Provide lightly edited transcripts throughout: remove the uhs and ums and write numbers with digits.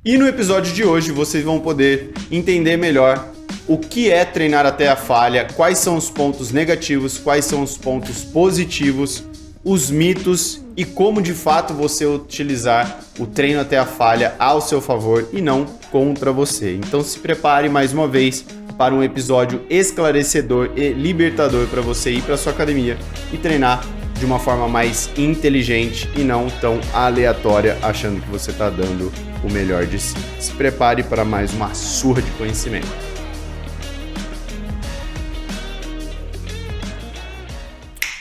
E no episódio de hoje vocês vão poder entender melhor o que é treinar até a falha, quais são os pontos negativos, quais são os pontos positivos, os mitos e como de fato você utilizar o treino até a falha ao seu favor e não contra você. Então se prepare mais uma vez para um episódio esclarecedor e libertador para você ir para sua academia e treinar de uma forma mais inteligente e não tão aleatória, achando que você está dando o melhor de si. Se prepare para mais uma surra de conhecimento.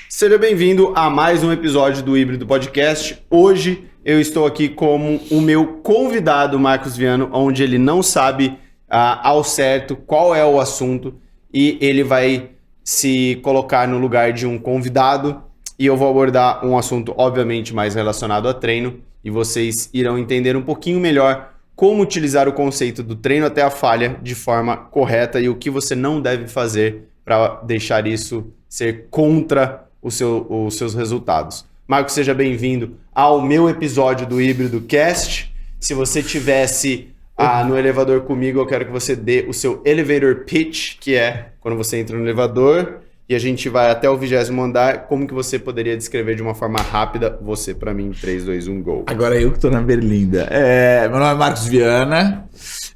Seja bem-vindo a mais um episódio do Híbrido Podcast. Hoje eu estou aqui como o meu convidado, Marcos Viano, onde ele não sabe ao certo qual é o assunto e ele vai se colocar no lugar de um convidado e eu vou abordar um assunto obviamente mais relacionado a treino e vocês irão entender um pouquinho melhor como utilizar o conceito do treino até a falha de forma correta e o que você não deve fazer para deixar isso ser contra os seus resultados. Marcos, seja bem-vindo ao meu episódio do Híbrido Cast. Se você tivesse no elevador comigo, eu quero que você dê o seu elevator pitch, que é quando você entra no elevador e a gente vai até o 20º andar, como que você poderia descrever de uma forma rápida você para mim, 3, 2, 1, go. Agora eu que tô na berlinda. Meu nome é Marcos Viana,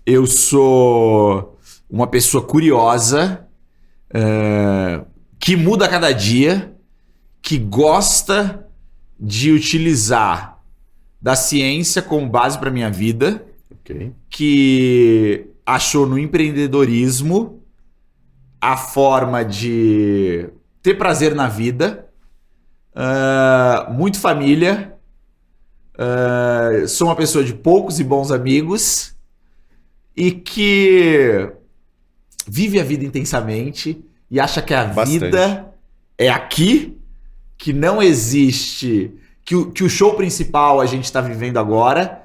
eu sou uma pessoa curiosa, que muda a cada dia, que gosta de utilizar da ciência como base para minha vida, que achou no empreendedorismo a forma de ter prazer na vida, muito família, sou uma pessoa de poucos e bons amigos e que vive a vida intensamente e acha que a vida é aqui, que não existe, que o show principal a gente está vivendo agora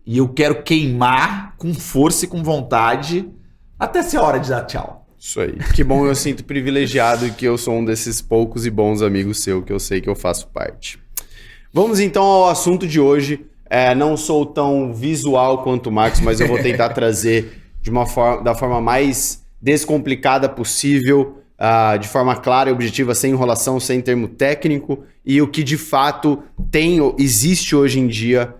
e eu quero queimar com força e com vontade até ser a hora de dar tchau. Isso aí. Que bom, eu sinto privilegiado e que eu sou um desses poucos e bons amigos seu que eu sei que eu faço parte. Vamos então ao assunto de hoje. Não sou tão visual quanto o Marcos, mas eu vou tentar trazer da forma mais descomplicada possível, de forma clara e objetiva, sem enrolação, sem termo técnico, e o que de fato existe hoje em dia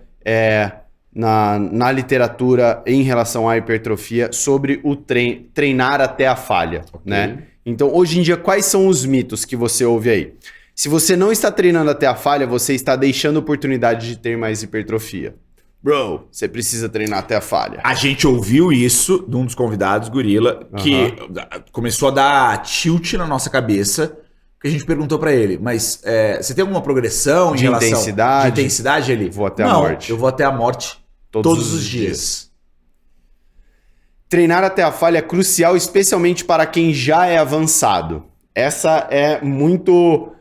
na literatura em relação à hipertrofia sobre o treinar até a falha, né? Então, hoje em dia, quais são os mitos que você ouve aí? Se você não está treinando até a falha, você está deixando a oportunidade de ter mais hipertrofia. Bro, você precisa treinar até a falha. A gente ouviu isso de um dos convidados, Gorila, que começou a dar tilt na nossa cabeça, que a gente perguntou pra ele, mas você tem alguma progressão em relação intensidade? De intensidade? Ele, vou até a morte. Eu vou até a morte todos os dias. Treinar até a falha é crucial, especialmente para quem já é avançado. Essa é muito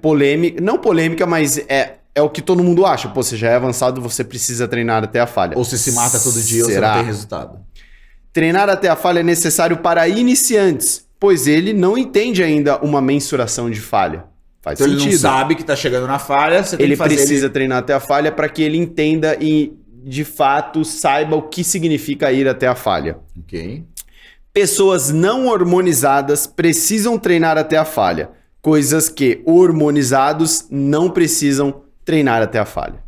polêmica, não polêmica, mas é o que todo mundo acha. Pô, você já é avançado, você precisa treinar até a falha. Ou você se mata todo dia, ou você não tem resultado. Treinar até a falha é necessário para iniciantes, pois ele não entende ainda uma mensuração de falha. Faz sentido. Ele não sabe que tá chegando na falha, você tem ele que fazer... precisa treinar até a falha para que ele entenda e, de fato, saiba o que significa ir até a falha. Pessoas não hormonizadas precisam treinar até a falha, coisas que hormonizados não precisam treinar até a falha.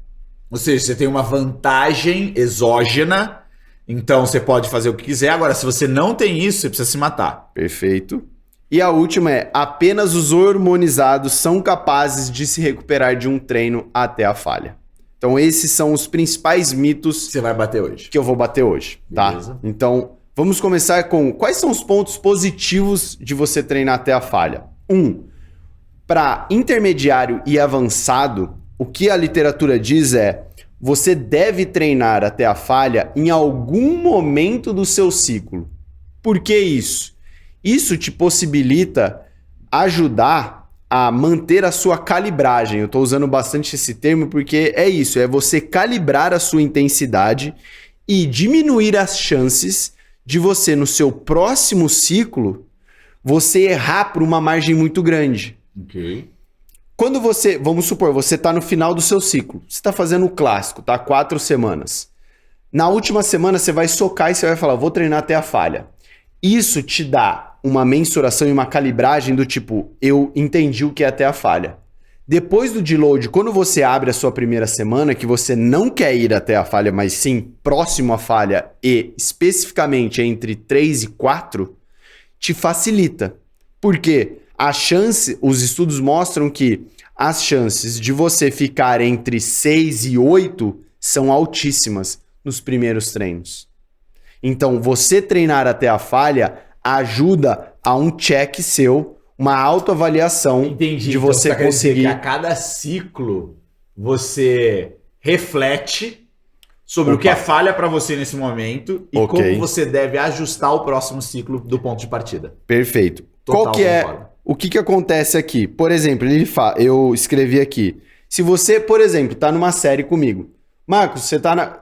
Ou seja, você tem uma vantagem exógena, então você pode fazer o que quiser. Agora, se você não tem isso, você precisa se matar. Perfeito. E a última é, apenas os hormonizados são capazes de se recuperar de um treino até a falha. Então esses são os principais mitos que você vai bater hoje. Que eu vou bater hoje, beleza? Tá? Então vamos começar com quais são os pontos positivos de você treinar até a falha. Para intermediário e avançado, o que a literatura diz é você deve treinar até a falha em algum momento do seu ciclo. Por que isso? Isso te possibilita ajudar a manter a sua calibragem. Eu estou usando bastante esse termo porque é isso, é você calibrar a sua intensidade e diminuir as chances de você, no seu próximo ciclo, você errar por uma margem muito grande. Quando você, vamos supor, você está no final do seu ciclo, você está fazendo o clássico, tá? 4 semanas. Na última semana você vai socar e você vai falar, vou treinar até a falha. Isso te dá uma mensuração e uma calibragem do tipo, eu entendi o que é até a falha. Depois do deload, quando você abre a sua primeira semana, que você não quer ir até a falha, mas sim próximo à falha e especificamente entre 3 e 4, te facilita. Por quê? Os estudos mostram que as chances de você ficar entre 6 e 8 são altíssimas nos primeiros treinos. Então, você treinar até a falha ajuda a um check seu, uma autoavaliação. Entendi. De você então, conseguir. Que a cada ciclo você reflete sobre o que é falha para você nesse momento e como você deve ajustar o próximo ciclo do ponto de partida. Perfeito. Total, Qual que é? concordo. O que acontece aqui? Por exemplo, eu escrevi aqui. Se você, por exemplo, tá numa série comigo. Marcos, você tá na...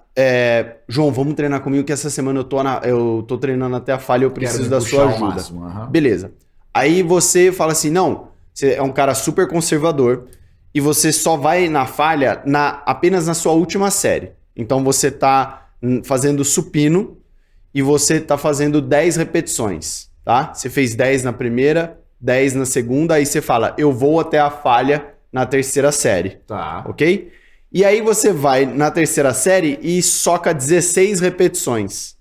João, vamos treinar comigo que essa semana eu tô treinando até a falha e eu preciso da sua ajuda. Máximo, Beleza. Aí você fala assim, não, você é um cara super conservador e você só vai na falha apenas na sua última série. Então você tá fazendo supino e você tá fazendo 10 repetições, tá? Você fez 10 na primeira, 10 na segunda, aí você fala, eu vou até a falha na terceira série. Tá. Ok? E aí você vai na terceira série e soca 16 repetições.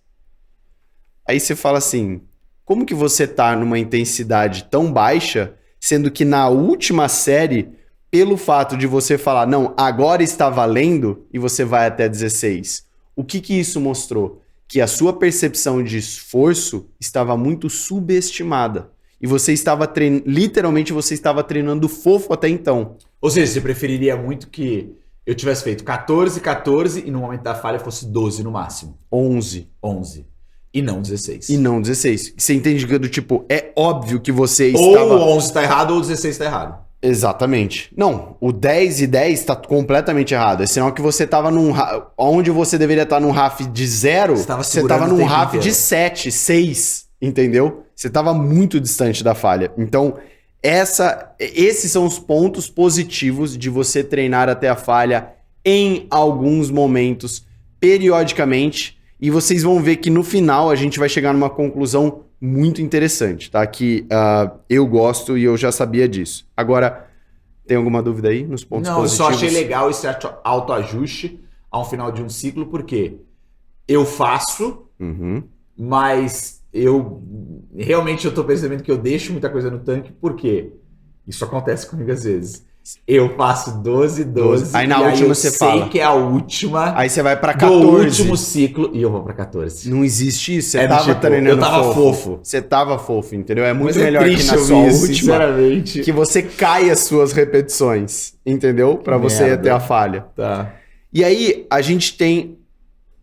Aí você fala assim, como que você tá numa intensidade tão baixa, sendo que na última série, pelo fato de você falar, não, agora está valendo, e você vai até 16. O que isso mostrou? Que a sua percepção de esforço estava muito subestimada. E você estava literalmente você estava treinando fofo até então. Ou seja, você preferiria muito que eu tivesse feito 14, 14 e no momento da falha fosse 12 no máximo. 11. E não 16. E não 16. Você entende que do tipo, é óbvio que você ou estava... Ou 11 está errado ou o 16 está errado. Exatamente. Não, o 10 e 10 está completamente errado. É sinal que você estava onde você deveria estar num RAF de 0, você estava num RAF de 7, 6, entendeu? Você estava muito distante da falha. Então, esses são os pontos positivos de você treinar até a falha em alguns momentos, periodicamente, e vocês vão ver que no final a gente vai chegar numa conclusão muito interessante, tá? Que eu gosto e eu já sabia disso. Agora, tem alguma dúvida aí nos pontos positivos? Não, eu só achei legal esse autoajuste ao final de um ciclo, porque eu faço, mas eu tô percebendo que eu deixo muita coisa no tanque, porque isso acontece comigo às vezes. Eu faço 12. Aí na última você fala. Eu sei que é a última. Aí você vai pra 14. Do último ciclo e eu vou pra 14. Não existe isso. Você tava treinando eu tava fofo. Você tava fofo, entendeu? É muito Mas melhor que na sua última. Sinceramente. Que você caia as suas repetições, entendeu? Pra você ir até a falha. Tá. E aí a gente tem...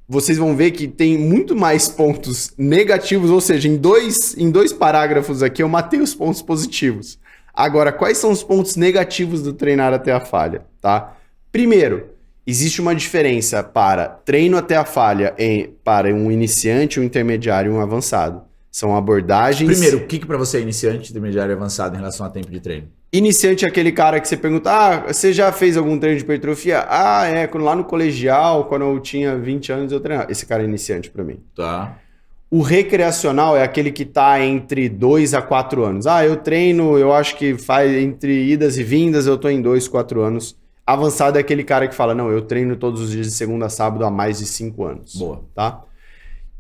Vocês vão ver que tem muito mais pontos negativos, ou seja, em dois parágrafos aqui eu matei os pontos positivos. Agora, quais são os pontos negativos do treinar até a falha, tá? Primeiro, existe uma diferença para treino até a falha para um iniciante, um intermediário e um avançado. São abordagens... Primeiro, o que para você é iniciante, intermediário e avançado em relação a tempo de treino? Iniciante é aquele cara que você pergunta, você já fez algum treino de hipertrofia? Lá no colegial, quando eu tinha 20 anos eu treinava. Esse cara é iniciante para mim. Tá. O recreacional é aquele que tá entre 2 a 4 anos. Eu treino, eu acho que faz entre idas e vindas, eu tô em 2, 4 anos. Avançado é aquele cara que fala, não, eu treino todos os dias de segunda a sábado há mais de 5 anos. Boa. Tá?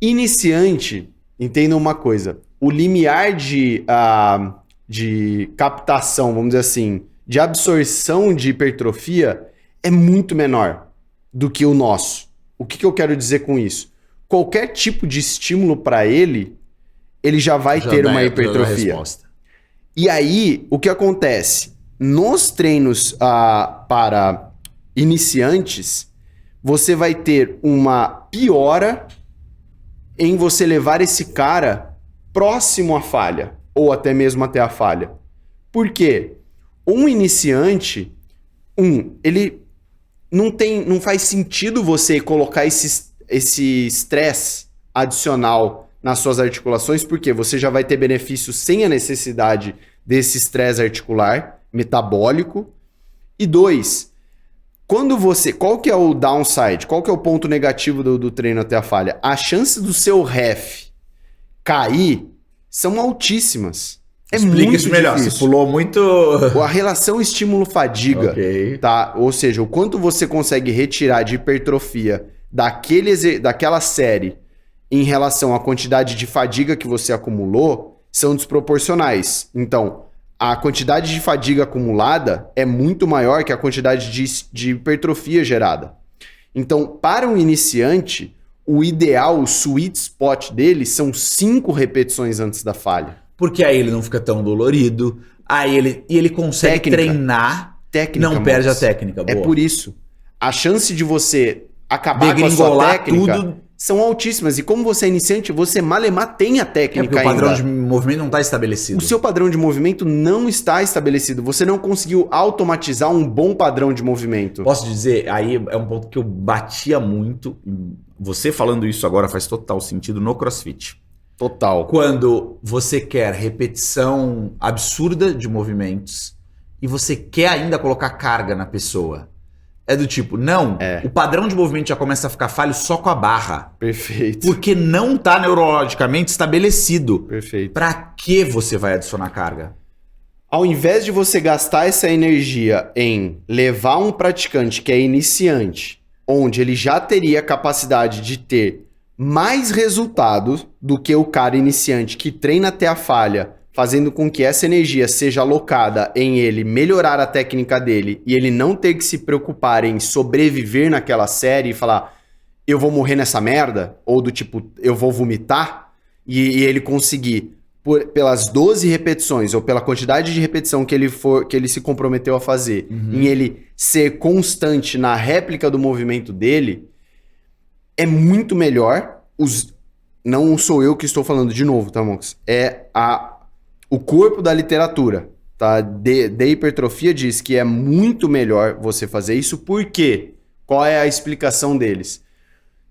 Iniciante, entendam uma coisa, o limiar de captação, vamos dizer assim, de absorção de hipertrofia é muito menor do que o nosso. O que eu quero dizer com isso? Qualquer tipo de estímulo para ele já vai ter uma hipertrofia. E aí, o que acontece? Nos treinos para iniciantes, você vai ter uma piora em você levar esse cara próximo à falha, ou até mesmo até a falha. Por quê? Um iniciante, ele não faz sentido você colocar esse estresse adicional nas suas articulações, porque você já vai ter benefícios sem a necessidade desse estresse articular, metabólico. E 2, Qual que é o downside? Qual que é o ponto negativo do treino até a falha? A chance do seu ref cair são altíssimas. Explica muito isso melhor. difícil. Você pulou muito... A relação estímulo-fadiga, tá? Ou seja, o quanto você consegue retirar de hipertrofia daquela série em relação à quantidade de fadiga que você acumulou são desproporcionais. Então, a quantidade de fadiga acumulada é muito maior que a quantidade de hipertrofia gerada. Então, para um iniciante, o ideal, o sweet spot dele são 5 repetições antes da falha. Porque aí ele não fica tão dolorido, ele consegue treinar, não perde a técnica. Boa. É por isso. A chance de você acabar com a sua técnica tudo... são altíssimas. E como você é iniciante, você malemar tem a técnica porque o padrão de movimento não está estabelecido. O seu padrão de movimento não está estabelecido. Você não conseguiu automatizar um bom padrão de movimento. Posso dizer, aí é um ponto que eu batia muito. Você falando isso agora faz total sentido no CrossFit. Total. Quando você quer repetição absurda de movimentos e você quer ainda colocar carga na pessoa. É do tipo, o padrão de movimento já começa a ficar falho só com a barra. Perfeito. Porque não está neurologicamente estabelecido. Perfeito. Para que você vai adicionar carga? Ao invés de você gastar essa energia em levar um praticante que é iniciante, onde ele já teria capacidade de ter mais resultados do que o cara iniciante que treina até a falha, fazendo com que essa energia seja alocada em ele melhorar a técnica dele e ele não ter que se preocupar em sobreviver naquela série e falar, eu vou morrer nessa merda, ou do tipo, eu vou vomitar, e ele conseguir, pelas 12 repetições, ou pela quantidade de repetição que ele se comprometeu a fazer, em ele ser constante na réplica do movimento dele, é muito melhor. Não sou eu que estou falando de novo, tá, Monks? O corpo da literatura, tá? De hipertrofia diz que é muito melhor você fazer isso. Por quê? Qual é a explicação deles?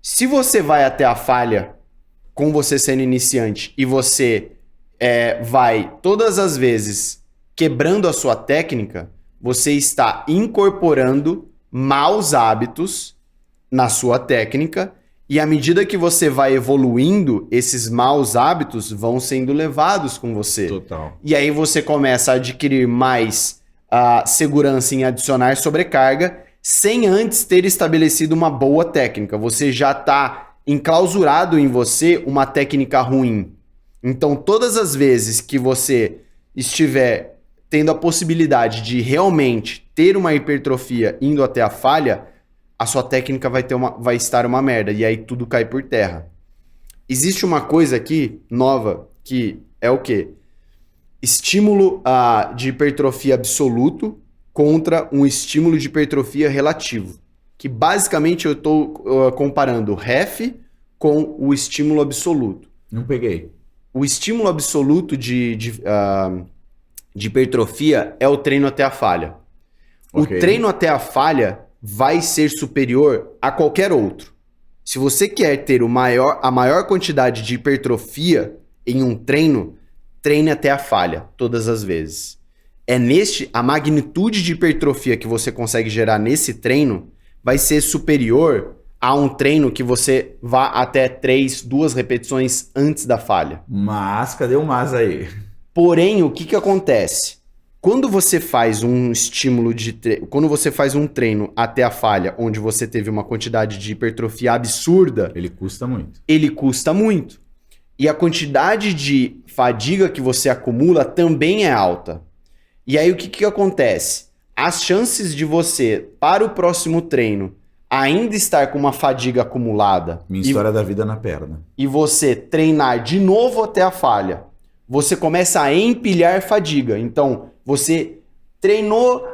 Se você vai até a falha com você sendo iniciante e você vai todas as vezes quebrando a sua técnica, você está incorporando maus hábitos na sua técnica. E à medida que você vai evoluindo, esses maus hábitos vão sendo levados com você. Total. E aí você começa a adquirir mais segurança em adicionar sobrecarga, sem antes ter estabelecido uma boa técnica. Você já está enclausurado em você uma técnica ruim. Então, todas as vezes que você estiver tendo a possibilidade de realmente ter uma hipertrofia indo até a falha, a sua técnica vai estar uma merda, e aí tudo cai por terra. Existe uma coisa aqui, nova, que é o quê? Estímulo de hipertrofia absoluto contra um estímulo de hipertrofia relativo. Que basicamente eu estou comparando o ref com o estímulo absoluto. Não peguei. O estímulo absoluto de hipertrofia é o treino até a falha. Okay. O treino até a falha vai ser superior a qualquer outro. Se você quer ter a maior quantidade de hipertrofia em um treino, treine até a falha, todas as vezes. A magnitude de hipertrofia que você consegue gerar nesse treino vai ser superior a um treino que você vá até 2 repetições antes da falha. Mas, cadê o mas aí? Porém, o que acontece? Quando você faz um estímulo quando você faz um treino até a falha, onde você teve uma quantidade de hipertrofia absurda... Ele custa muito. Ele custa muito. E a quantidade de fadiga que você acumula também é alta. E aí o que acontece? As chances de você, para o próximo treino, ainda estar com uma fadiga acumulada... Minha história da vida na perna. E você treinar de novo até a falha, você começa a empilhar fadiga. Então... Você treinou,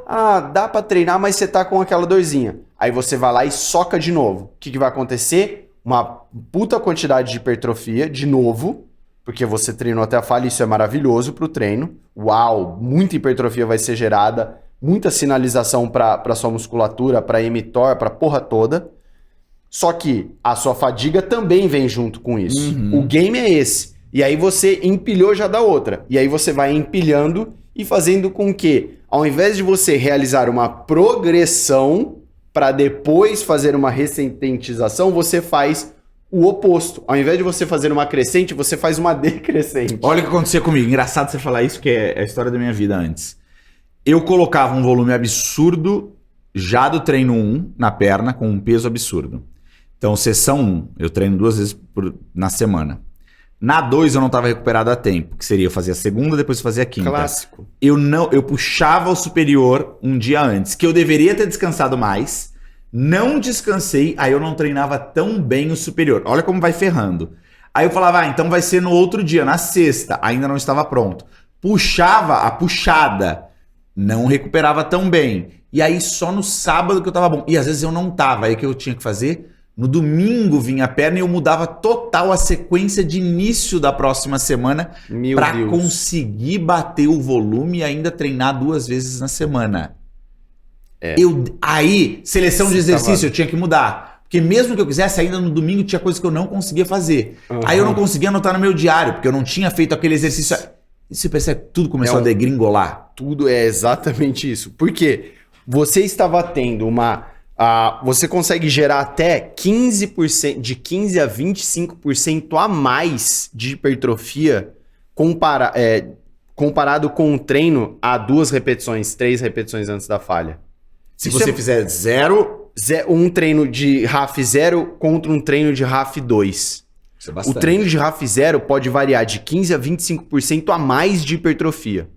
dá pra treinar, mas você tá com aquela dorzinha. Aí você vai lá e soca de novo. O que vai acontecer? Uma puta quantidade de hipertrofia, de novo, porque você treinou até a falha, isso é maravilhoso pro treino. Uau, muita hipertrofia vai ser gerada, muita sinalização pra sua musculatura, pra mTOR, pra porra toda. Só que a sua fadiga também vem junto com isso. O game é esse. E aí você empilhou já da outra. E aí você vai empilhando... E fazendo com que, ao invés de você realizar uma progressão, para depois fazer uma recentização, você faz o oposto. Ao invés de você fazer uma crescente, você faz uma decrescente. Olha o que acontecia comigo. Engraçado você falar isso, que é a história da minha vida antes. Eu colocava um volume absurdo já do treino 1 na perna, com um peso absurdo. Então, sessão 1, eu treino 2 vezes na semana. Na 2 eu não estava recuperado a tempo, que seria eu fazer a segunda, depois fazer a quinta. Clássico. Eu puxava o superior um dia antes, que eu deveria ter descansado mais, não descansei, aí eu não treinava tão bem o superior. Olha como vai ferrando. Aí eu falava, então vai ser no outro dia, na sexta, ainda não estava pronto. Puxava a puxada, não recuperava tão bem. E aí só no sábado que eu tava bom. E às vezes eu não tava, aí o que eu tinha que fazer? No domingo vinha a perna e eu mudava total a sequência de início da próxima semana para conseguir bater o volume e ainda treinar 2 vezes na semana. Aí, seleção de exercício, eu tinha que mudar. Porque mesmo que eu quisesse, ainda no domingo tinha coisas que eu não conseguia fazer. Aí eu não conseguia anotar no meu diário, porque eu não tinha feito aquele exercício. E você percebe que tudo começou a degringolar? Tudo é exatamente isso. Por quê? Você estava tendo você consegue gerar até 15%, de 15% a 25% a mais de hipertrofia comparado com um treino a 2 repetições, 3 repetições antes da falha. Se você fizer um treino de RAF 0 contra um treino de RAF 2. O treino de RAF 0 pode variar de 15% a 25% a mais de hipertrofia.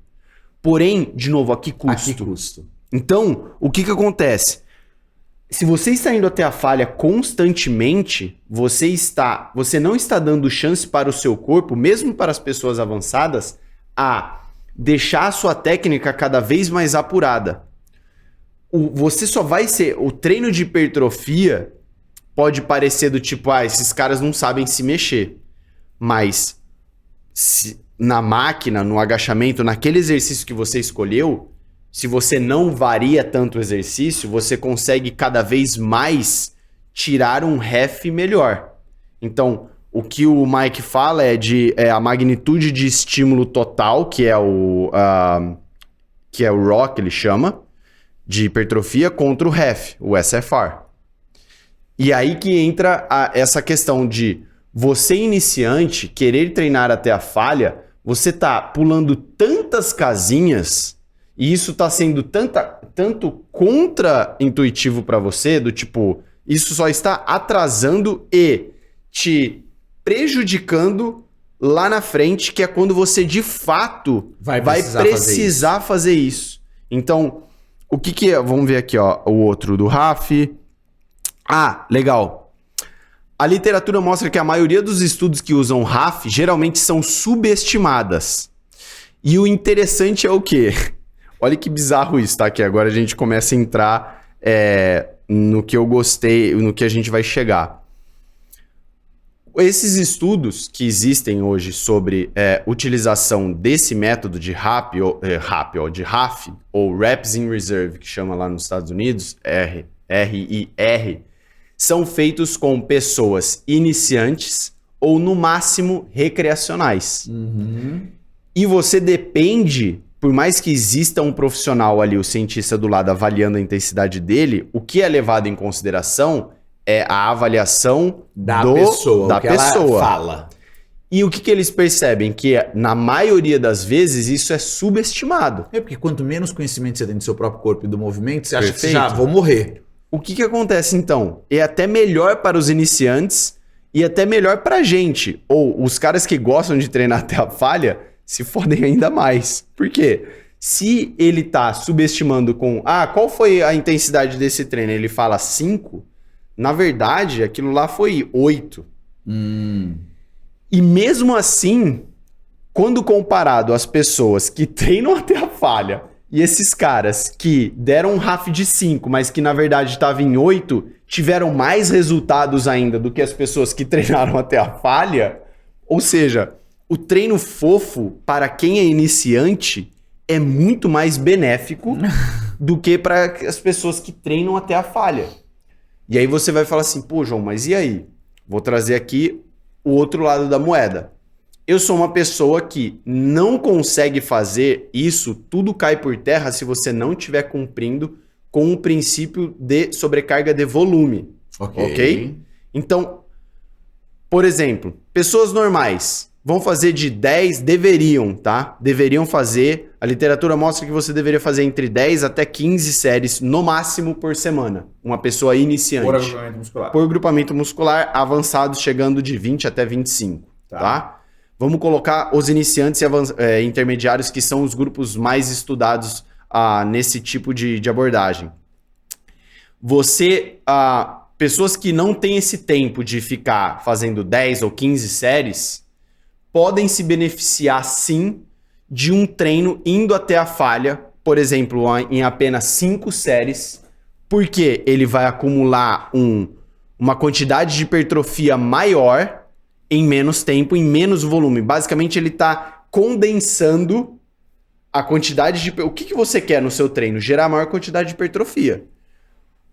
Porém, de novo, a que custo? Então, o que acontece? Se você está indo até a falha constantemente, você não está dando chance para o seu corpo, mesmo para as pessoas avançadas, a deixar a sua técnica cada vez mais apurada. Você só vai ser... O treino de hipertrofia pode parecer do tipo, esses caras não sabem se mexer. Mas na máquina, no agachamento, naquele exercício que você escolheu... Se você não varia tanto o exercício, você consegue cada vez mais tirar um ref melhor. Então, o que o Mike fala é a magnitude de estímulo total, que é o RAW, que ele chama, de hipertrofia, contra o ref, o SFR. E aí que entra essa questão de você iniciante querer treinar até a falha, você tá pulando tantas casinhas... E isso tá sendo tanto contra-intuitivo para você, do tipo, isso só está atrasando e te prejudicando lá na frente, que é quando você de fato vai precisar fazer isso. Então, o que é? Vamos ver aqui, ó, o outro do RAF. Legal. A literatura mostra que a maioria dos estudos que usam RAF geralmente são subestimadas. E o interessante é o quê? Olha que bizarro isso, tá? Que agora a gente começa a entrar no que eu gostei, no que a gente vai chegar. Esses estudos que existem hoje sobre utilização desse método de RAF, ou Reps in Reserve, que chama lá nos Estados Unidos, RIR, são feitos com pessoas iniciantes ou, no máximo, recreacionais. E você depende... Por mais que exista um profissional ali, o cientista do lado, avaliando a intensidade dele, o que é levado em consideração é a avaliação da pessoa. Ela fala. E o que eles percebem? Que na maioria das vezes isso é subestimado. Porque quanto menos conhecimento você tem do seu próprio corpo e do movimento, você acha que já vou morrer. O que acontece então? É até melhor para os iniciantes e até melhor para a gente. Ou os caras que gostam de treinar até a falha... se fodem ainda mais. Por quê? Se ele tá subestimando com... qual foi a intensidade desse treino? Ele fala 5. Na verdade, aquilo lá foi 8. E mesmo assim, quando comparado às pessoas que treinam até a falha e esses caras que deram um RAF de 5, mas que na verdade estavam em 8, tiveram mais resultados ainda do que as pessoas que treinaram até a falha. Ou seja... O treino fofo, para quem é iniciante, é muito mais benéfico do que para as pessoas que treinam até a falha. E aí você vai falar assim, pô, João, mas e aí? Vou trazer aqui o outro lado da moeda. Eu sou uma pessoa que não consegue fazer isso, tudo cai por terra se você não estiver cumprindo com o princípio de sobrecarga de volume. Ok? Então, por exemplo, pessoas normais vão fazer de 10, deveriam, tá? Deveriam fazer, a literatura mostra que você deveria fazer entre 10 até 15 séries no máximo por semana. Uma pessoa iniciante. Por agrupamento muscular. Por grupamento muscular, avançados chegando de 20 até 25, tá? Vamos colocar os iniciantes e intermediários, que são os grupos mais estudados nesse tipo de abordagem. Pessoas que não têm esse tempo de ficar fazendo 10 ou 15 séries, podem se beneficiar sim de um treino indo até a falha, por exemplo, em apenas 5 séries, porque ele vai acumular uma quantidade de hipertrofia maior em menos tempo, em menos volume. Basicamente, ele está condensando a quantidade de... O que você quer no seu treino? Gerar maior quantidade de hipertrofia.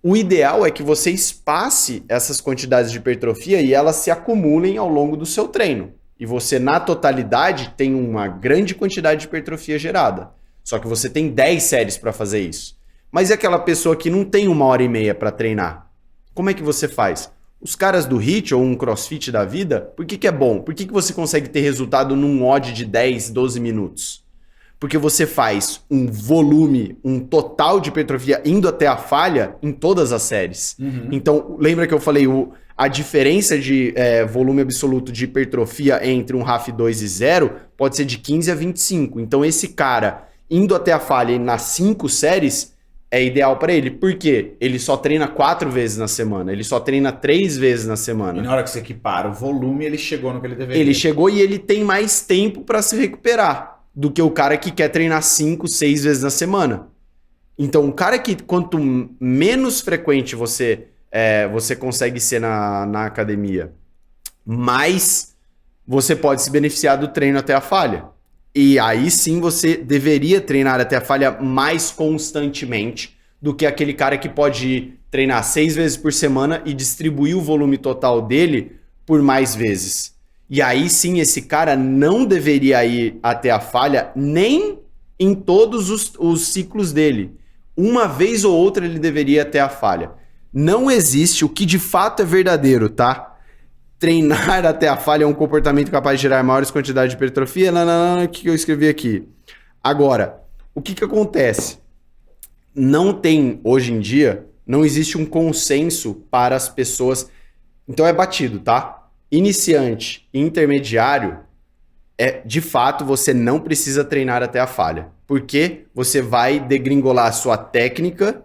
O ideal é que você espace essas quantidades de hipertrofia e elas se acumulem ao longo do seu treino. E você, na totalidade, tem uma grande quantidade de hipertrofia gerada. Só que você tem 10 séries para fazer isso. Mas e aquela pessoa que não tem 1h30 para treinar? Como é que você faz? Os caras do HIIT ou um CrossFit da vida, por que é bom? Por que você consegue ter resultado num odd de 10, 12 minutos? Porque você faz um volume, um total de hipertrofia indo até a falha em todas as séries. Então, lembra que eu falei a diferença de volume absoluto de hipertrofia entre um RAF 2 e 0 pode ser de 15 a 25. Então, esse cara indo até a falha nas 5 séries é ideal para ele. Por quê? Ele só treina 4 vezes na semana. Ele só treina 3 vezes na semana. E na hora que você equipara o volume, ele chegou no que ele deveria. Ele chegou e ele tem mais tempo para se recuperar do que o cara que quer treinar 5, 6 vezes na semana. Então, o cara que quanto menos frequente você consegue ser na academia, mais você pode se beneficiar do treino até a falha. E aí sim você deveria treinar até a falha mais constantemente do que aquele cara que pode treinar 6 vezes por semana e distribuir o volume total dele por mais vezes. E aí sim esse cara não deveria ir até a falha nem em todos os ciclos dele. Uma vez ou outra ele deveria ir até a falha. Não existe o que de fato é verdadeiro, tá? Treinar até a falha é um comportamento capaz de gerar maiores quantidades de hipertrofia. Não, o que eu escrevi aqui? Agora, o que acontece? Hoje em dia, não existe um consenso para as pessoas. Então é batido, tá? Iniciante e intermediário, de fato, você não precisa treinar até a falha. Porque você vai degringolar a sua técnica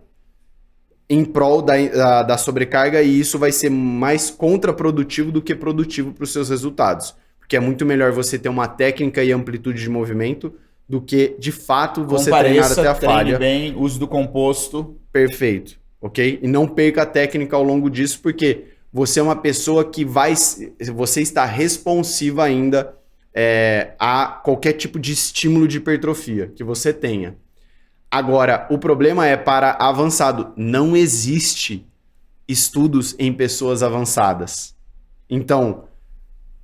em prol da sobrecarga e isso vai ser mais contraprodutivo do que produtivo para os seus resultados. Porque é muito melhor você ter uma técnica e amplitude de movimento do que, de fato, você treinar até a falha. Bem, uso do composto. Perfeito, ok? E não perca a técnica ao longo disso, porque você é uma pessoa que você está responsiva ainda a qualquer tipo de estímulo de hipertrofia que você tenha. Agora, o problema é para avançado. Não existe estudos em pessoas avançadas. Então,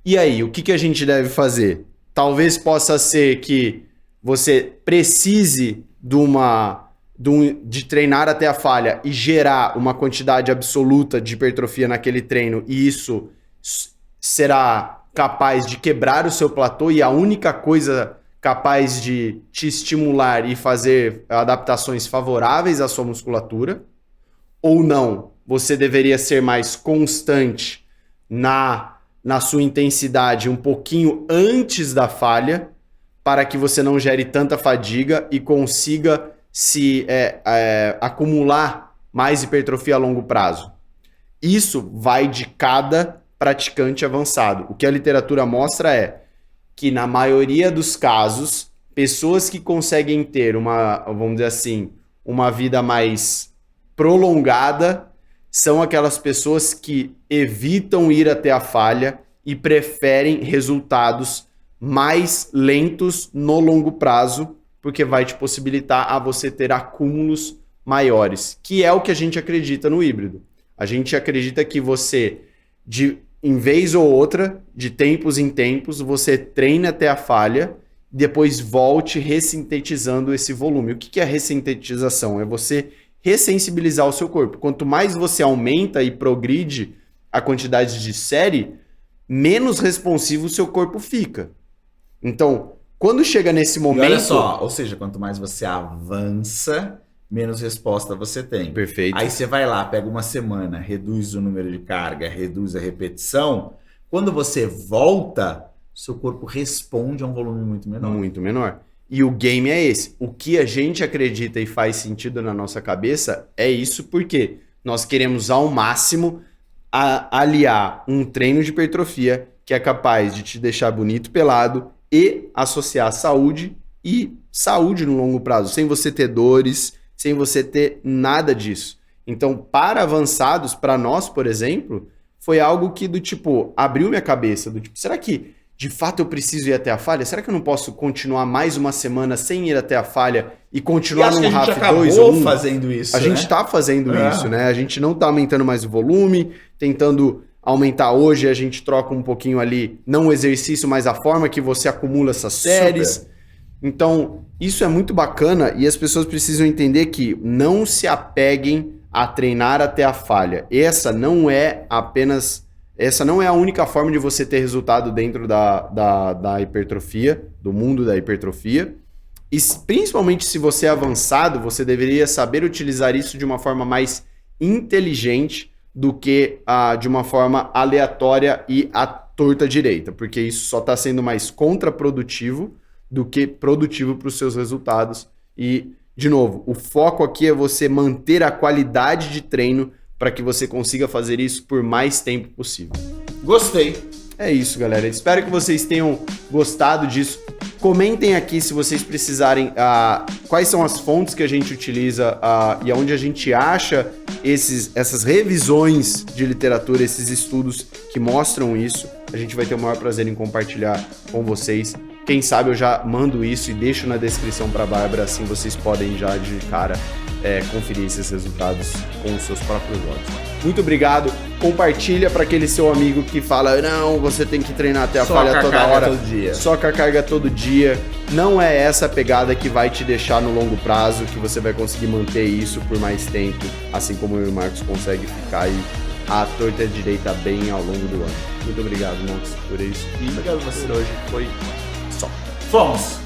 e aí? O que a gente deve fazer? Talvez possa ser que você precise de treinar até a falha e gerar uma quantidade absoluta de hipertrofia naquele treino, e isso será capaz de quebrar o seu platô, e a única coisa capaz de te estimular e fazer adaptações favoráveis à sua musculatura, ou não, você deveria ser mais constante na sua intensidade um pouquinho antes da falha, para que você não gere tanta fadiga e consiga acumular mais hipertrofia a longo prazo. Isso vai de cada praticante avançado. O que a literatura mostra é que, na maioria dos casos, pessoas que conseguem ter vamos dizer assim, uma vida mais prolongada são aquelas pessoas que evitam ir até a falha e preferem resultados mais lentos no longo prazo, porque vai te possibilitar a você ter acúmulos maiores, que é o que a gente acredita no híbrido. A gente acredita que você, em vez ou outra, de tempos em tempos, você treina até a falha, depois volte ressintetizando esse volume. O que é ressintetização? É você ressensibilizar o seu corpo. Quanto mais você aumenta e progride a quantidade de série, menos responsivo o seu corpo fica. Então, quando chega nesse momento... E olha só, ou seja, quanto mais você avança, menos resposta você tem. Perfeito. Aí você vai lá, pega uma semana, reduz o número de carga, reduz a repetição. Quando você volta, seu corpo responde a um volume muito menor. Muito menor. E o game é esse. O que a gente acredita e faz sentido na nossa cabeça é isso, porque nós queremos ao máximo aliar um treino de hipertrofia que é capaz de te deixar bonito, pelado e associar saúde e saúde no longo prazo, sem você ter dores, sem você ter nada disso. Então, para avançados, para nós, por exemplo, foi algo que do tipo, abriu minha cabeça, do tipo, será que de fato eu preciso ir até a falha? Será que eu não posso continuar mais uma semana sem ir até a falha e continuar num RAF 2 ou 1? Fazendo isso, a gente tá fazendo isso, né? A gente não tá aumentando mais o volume, tentando aumentar hoje, a gente troca um pouquinho ali, não o exercício, mas a forma que você acumula essas séries. Super. Então, isso é muito bacana e as pessoas precisam entender que não se apeguem a treinar até a falha. Essa não é a única forma de você ter resultado dentro da hipertrofia, do mundo da hipertrofia. E principalmente se você é avançado, você deveria saber utilizar isso de uma forma mais inteligente do que de uma forma aleatória e à torta direita, porque isso só está sendo mais contraprodutivo do que produtivo para os seus resultados. E, de novo, o foco aqui é você manter a qualidade de treino para que você consiga fazer isso por mais tempo possível. Gostei. É isso, galera. Espero que vocês tenham gostado disso. Comentem aqui se vocês precisarem quais são as fontes que a gente utiliza e onde a gente acha essas revisões de literatura, esses estudos que mostram isso. A gente vai ter o maior prazer em compartilhar com vocês. Quem sabe eu já mando isso e deixo na descrição para a Bárbara, assim vocês podem já de cara conferir esses resultados com os seus próprios olhos. Muito obrigado. Compartilha para aquele seu amigo que fala, não, você tem que treinar até a falha toda hora. Todo dia. Só com a carga todo dia. Não é essa pegada que vai te deixar no longo prazo, que você vai conseguir manter isso por mais tempo, assim como eu e o Marcos consegue ficar aí à torta e à direita bem ao longo do ano. Muito obrigado, Marcos, por isso. E obrigado a você. Por hoje foi só. Fomos!